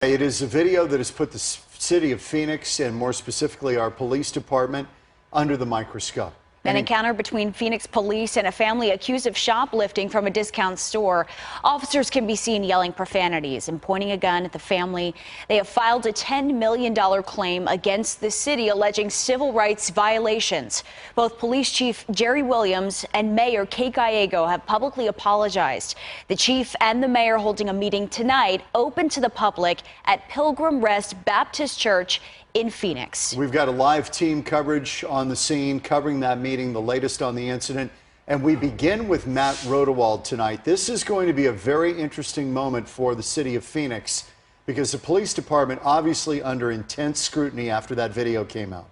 It is a video that has put the city of Phoenix, and more specifically our police department, under the microscope. An encounter between Phoenix police and a family accused of shoplifting from a discount store. Officers can be seen yelling profanities and pointing a gun at the family. They have filed a $10 million claim against the city alleging civil rights violations. Both Police Chief Jerry Williams and Mayor Kate Gallego have publicly apologized. The chief and the mayor holding a meeting tonight open to the public at Pilgrim Rest Baptist Church in Phoenix. We've got a live team coverage on the scene covering that meeting, the latest on the incident. And we begin with Matt Rodewald tonight. This is going to be a very interesting moment for the city of Phoenix because the police department obviously under intense scrutiny after that video came out.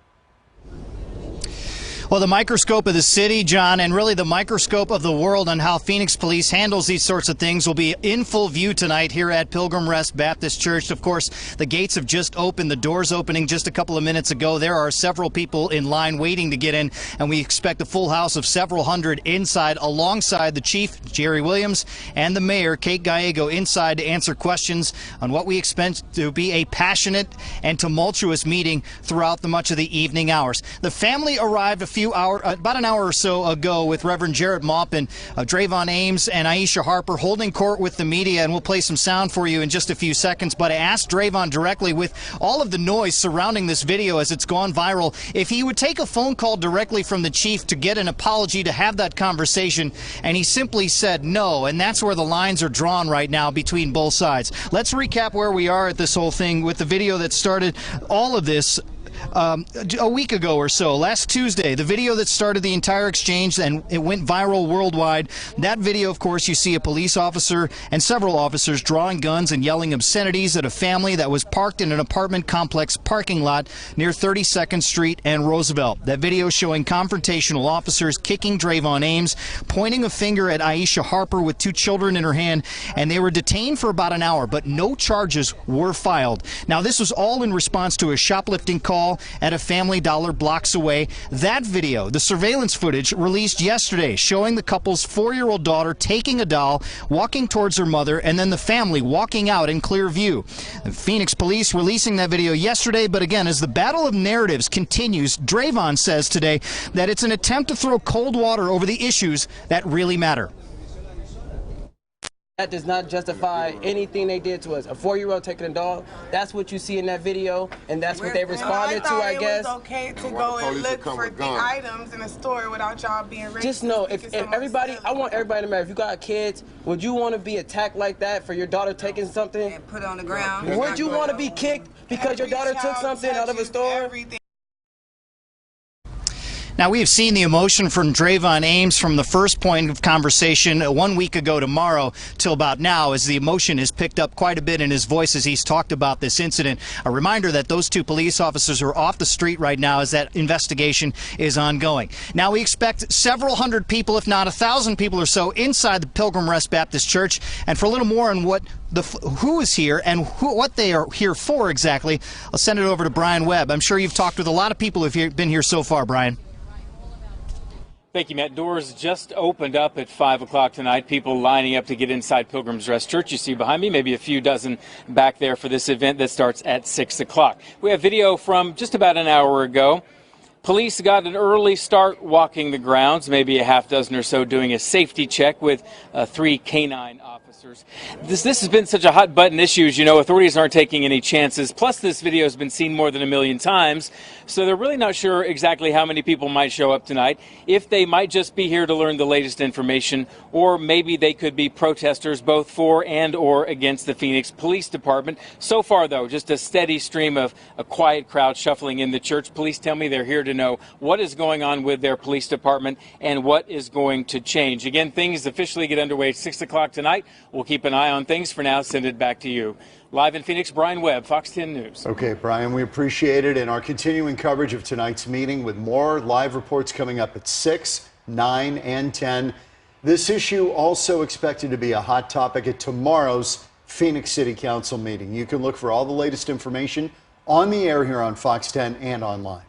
Well, the microscope of the city, John, and really the microscope of the world on how Phoenix police handles these sorts of things will be in full view tonight here at Pilgrim Rest Baptist Church. Of course, the gates have just opened, the doors opening just a couple of minutes ago. There are several people in line waiting to get in, and we expect a full house of several hundred inside alongside the chief, Jerry Williams, and the mayor, Kate Gallego, inside to answer questions on what we expect to be a passionate and tumultuous meeting throughout much of the evening hours. The family arrived about an hour or so ago with Reverend Jarrett Maupin, Drayvon Ames, and Aisha Harper holding court with the media, and we'll play some sound for you in just a few seconds. But I asked Drayvon directly, with all of the noise surrounding this video as it's gone viral, if he would take a phone call directly from the chief to get an apology, to have that conversation, and he simply said no, and that's where the lines are drawn right now between both sides. Let's recap where we are at this whole thing with the video that started all of this a week ago or so, last Tuesday. The video that started the entire exchange, and it went viral worldwide. That video, of course, you see a police officer and several officers drawing guns and yelling obscenities at a family that was parked in an apartment complex parking lot near 32nd Street and Roosevelt. That video showing confrontational officers kicking Drayvon Ames, pointing a finger at Aisha Harper with two children in her hand, and they were detained for about an hour, but no charges were filed. Now, this was all in response to a shoplifting call at a Family Dollar blocks away. That video, the surveillance footage released yesterday, showing the couple's 4-year-old daughter taking a doll, walking towards her mother, and then the family walking out in clear view. The Phoenix police releasing that video yesterday, but again, as the battle of narratives continues, Drayvon says today that it's an attempt to throw cold water over the issues that really matter. That does not justify anything they did to us. A 4-year-old taking a dog, that's what you see in that video, and that's what they responded to, I guess. It was okay to go and look for the items in a store without y'all being racist. Just know, if everybody, I want everybody to matter. If you got kids, would you want to be attacked like that for your daughter taking something? And put on the ground. Would you want to be kicked because your daughter took something out of a store? Now, we have seen the emotion from Drayvon Ames from the first point of conversation 1 week ago tomorrow till about now, as the emotion has picked up quite a bit in his voice as he's talked about this incident. A reminder that those two police officers are off the street right now as that investigation is ongoing. Now, we expect several hundred people, if not 1,000 people or so, inside the Pilgrim Rest Baptist Church. And for a little more on who is here and what they are here for exactly, I'll send it over to Brian Webb. I'm sure you've talked with a lot of people who've been here so far, Brian. Thank you, Matt. Doors just opened up at 5 o'clock tonight. People lining up to get inside Pilgrim's Rest Church. You see behind me, maybe a few dozen back there for this event that starts at 6 o'clock. We have video from just about an hour ago. Police got an early start walking the grounds, maybe a half dozen or so doing a safety check with 3 canine officers. This has been such a hot button issue, as you know, authorities aren't taking any chances. Plus, this video has been seen more than 1 million times, so they're really not sure exactly how many people might show up tonight. If they might just be here to learn the latest information, or maybe they could be protesters both for and or against the Phoenix Police Department. So far, though, just a steady stream of a quiet crowd shuffling in the church. Police tell me they're here to know what is going on with their police department and what is going to change. Again, things officially get underway at 6 o'clock tonight. We'll keep an eye on things. For now, send it back to you. Live in Phoenix, Brian Webb, Fox 10 News. Okay, Brian, we appreciate it. And our continuing coverage of tonight's meeting with more live reports coming up at 6, 9, and 10. This issue also expected to be a hot topic at tomorrow's Phoenix City Council meeting. You can look for all the latest information on the air here on Fox 10 and online.